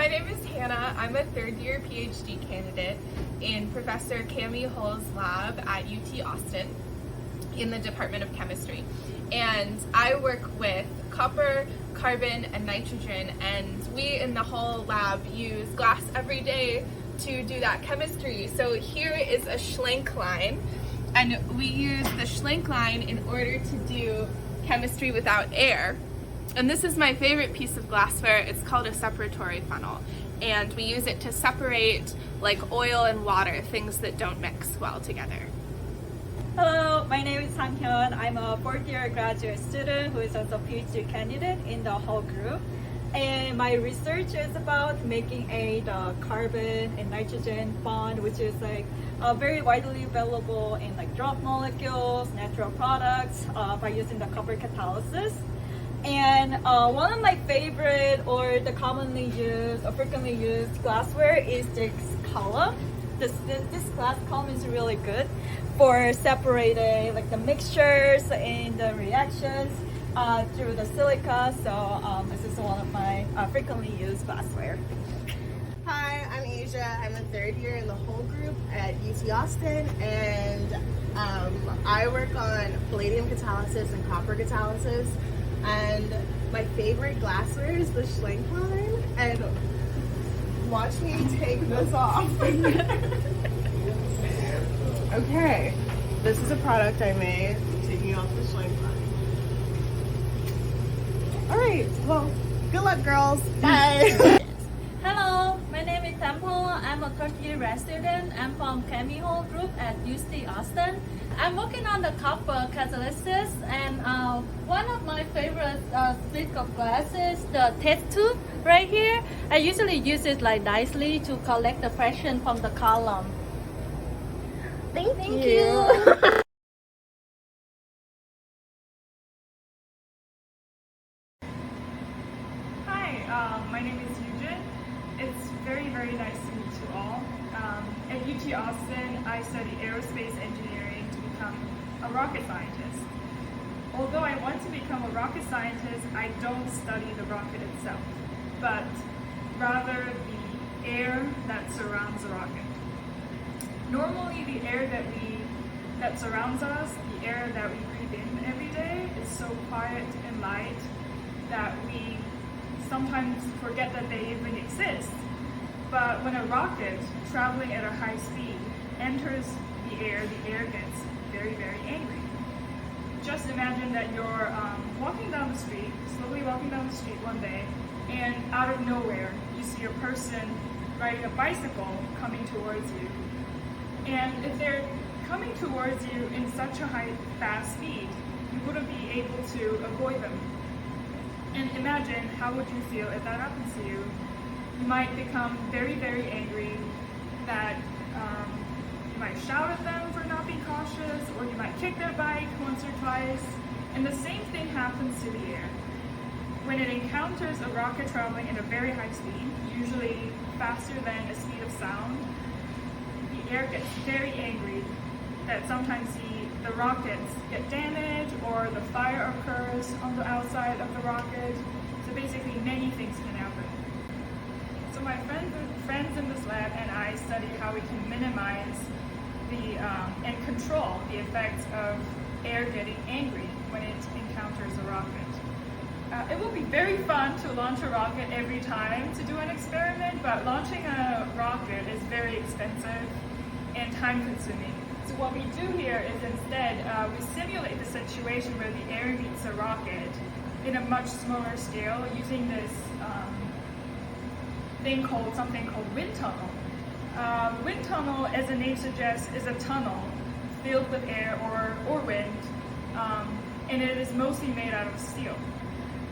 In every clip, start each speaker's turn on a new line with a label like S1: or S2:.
S1: my name is Hannah. I'm a third-year PhD candidate in Professor Cami Hull's lab at UT Austin in the Department of Chemistry. And I work with copper, carbon, and nitrogen, and we in the Hull lab use glass every day to do that chemistry. So here is a Schlenk line, and we use the Schlenk line in order to do chemistry without air. And this is my favorite piece of glassware. It's called a separatory funnel, and we use it to separate like oil and water, things that don't mix well together.
S2: Hello, my name is Sang-hyun. I'm a fourth-year graduate student who is also a PhD candidate in the Hull group. And my research is about making the carbon and nitrogen bond, which is like very widely available in like drug molecules, natural products by using the copper catalysis. And one of my favorite or the commonly used or frequently used glassware is this column. This glass column is really good for separating like the mixtures and the reactions through the silica. So this is one of my frequently used glassware.
S3: Hi, I'm Asia. I'm a third year in the Hull group at UT Austin, and I work on palladium catalysis and copper catalysis. And my favorite glassware is the Schlenk line, and watch me take this off. Okay, this is a product I made, taking off the Schlenk line. Alright, well, good luck girls, bye!
S2: Hello, my name is Temple. I'm a third-year grad student. I'm from Cami Hull group at UT Austin. I'm working on the copper catalysis, and one of my favorite stick of glass is the test tube right here. I usually use it like nicely to collect the fraction from the column. Thank you.
S4: Hi, my name is Yujin. It's very, very nice to meet you all. At UT Austin, I study aerospace engineering to become a rocket scientist. Although I want to become a rocket scientist, I don't study the rocket itself, but rather the air that surrounds the rocket. Normally, the air that surrounds us, the air that we breathe in every day, is so quiet and light that we sometimes forget that they even exist. But when a rocket traveling at a high speed enters the air gets very, very angry. Just imagine that you're walking down the street, slowly walking down the street one day, and out of nowhere you see a person riding a bicycle coming towards you. And if they're coming towards you in such a fast speed, you wouldn't be able to avoid them. And imagine, how would you feel if that happens to you? You might become very, very angry, that you might shout at them for not being cautious, or you might kick their bike once or twice. And the same thing happens to the air. When it encounters a rocket traveling at a very high speed, usually faster than the speed of sound, the air gets very angry that sometimes the rockets get damaged or the fire occurs on the outside of the rocket. So basically many things can happen. So my friends in this lab and I study how we can minimize and control the effects of air getting angry when it encounters a rocket. It will be very fun to launch a rocket every time to do an experiment, but launching a rocket is very expensive and time-consuming. So what we do here is instead we simulate the situation where the air meets a rocket in a much smaller scale using this something called wind tunnel. Wind tunnel, as the name suggests, is a tunnel filled with air or wind, and it is mostly made out of steel.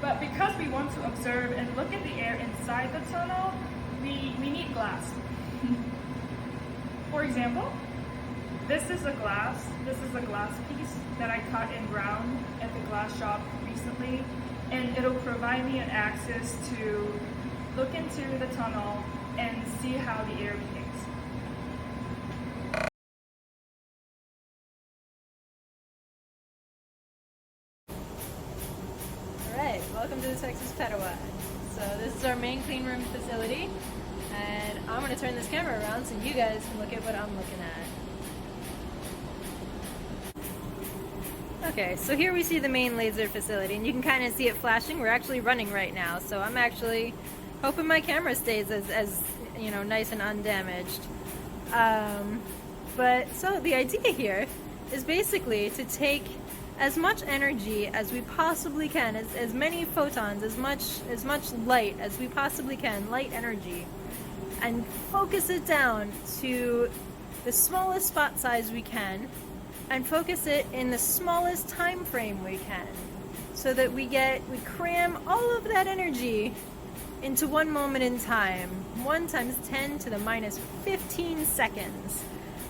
S4: But because we want to observe and look at the air inside the tunnel, we need glass. For example, this is a glass piece that I cut and ground at the glass shop recently, and it'll provide me an access to look into the tunnel and see how the air behaves.
S2: All right, welcome to the Texas Padua.
S5: So this is our main clean room facility, and I'm going to turn this camera around so you guys can look at what I'm looking at. Okay, so here we see the main laser facility, and you can kind of see it flashing. We're actually running right now, so I'm actually hoping my camera stays as you know, nice and undamaged. But so the idea here is basically to take as much energy as we possibly can, as many photons, as much light as we possibly can, light energy, and focus it down to the smallest spot size we can, and focus it in the smallest time frame we can, so that we cram all of that energy into one moment in time, 1 times 10 to the minus 15 seconds.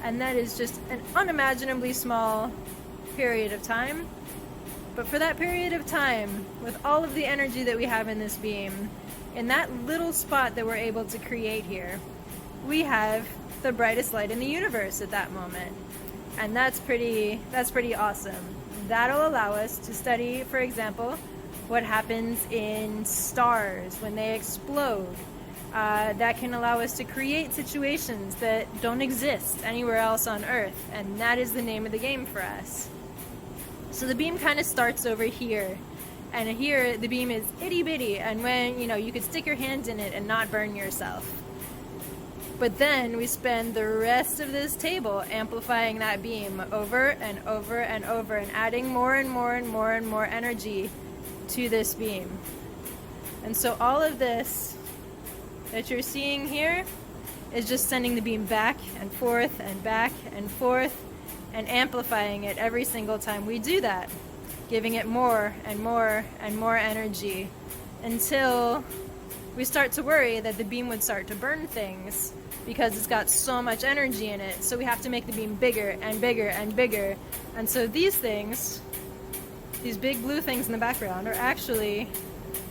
S5: And that is just an unimaginably small period of time. But for that period of time, with all of the energy that we have in this beam, in that little spot that we're able to create here, we have the brightest light in the universe at that moment. And that's pretty awesome. That'll allow us to study, for example, what happens in stars when they explode. That can allow us to create situations that don't exist anywhere else on Earth, and that is the name of the game for us. So the beam kind of starts over here, and here the beam is itty bitty, and when, you know, you could stick your hand in it and not burn yourself. But then we spend the rest of this table amplifying that beam over and over and over, and adding more and more and more and more energy to this beam. And so all of this that you're seeing here is just sending the beam back and forth and back and forth, and amplifying it every single time we do that, giving it more and more and more energy, until we start to worry that the beam would start to burn things because it's got so much energy in it. So we have to make the beam bigger and bigger and bigger. And so these things, these big blue things in the background, are actually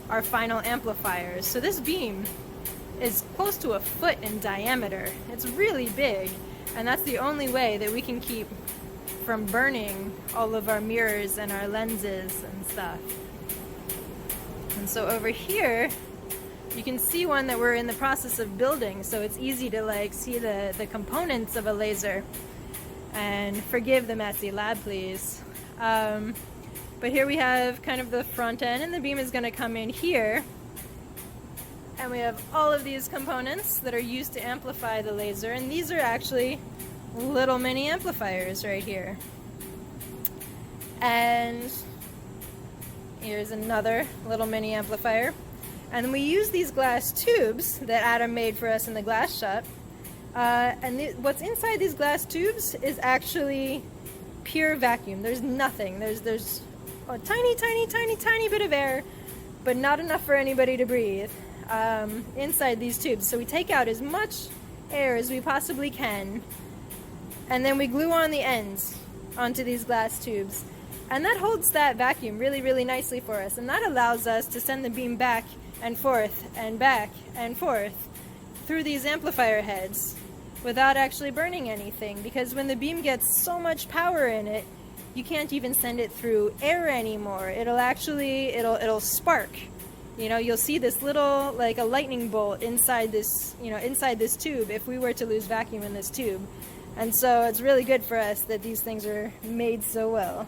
S5: our final amplifiers. So this beam is close to 1 foot in diameter. It's really big, and that's the only way that we can keep from burning all of our mirrors and our lenses and stuff. And so over here, you can see one that we're in the process of building, so it's easy to like see the components of a laser. And forgive the messy lab, please. But here we have kind of the front end, and the beam is going to come in here. And we have all of these components that are used to amplify the laser, and these are actually little mini amplifiers right here. And here's another little mini amplifier. And we use these glass tubes that Adam made for us in the glass shop. What's inside these glass tubes is actually pure vacuum. There's nothing. There's a tiny bit of air, but not enough for anybody to breathe inside these tubes. So we take out as much air as we possibly can, and then we glue on the ends onto these glass tubes. And that holds that vacuum really, really nicely for us. And that allows us to send the beam back and forth and back and forth through these amplifier heads without actually burning anything. Because when the beam gets so much power in it, you can't even send it through air anymore. It'll spark. You know, you'll see this little, like a lightning bolt inside this, inside this tube if we were to lose vacuum in this tube. And so it's really good for us that these things are made so well.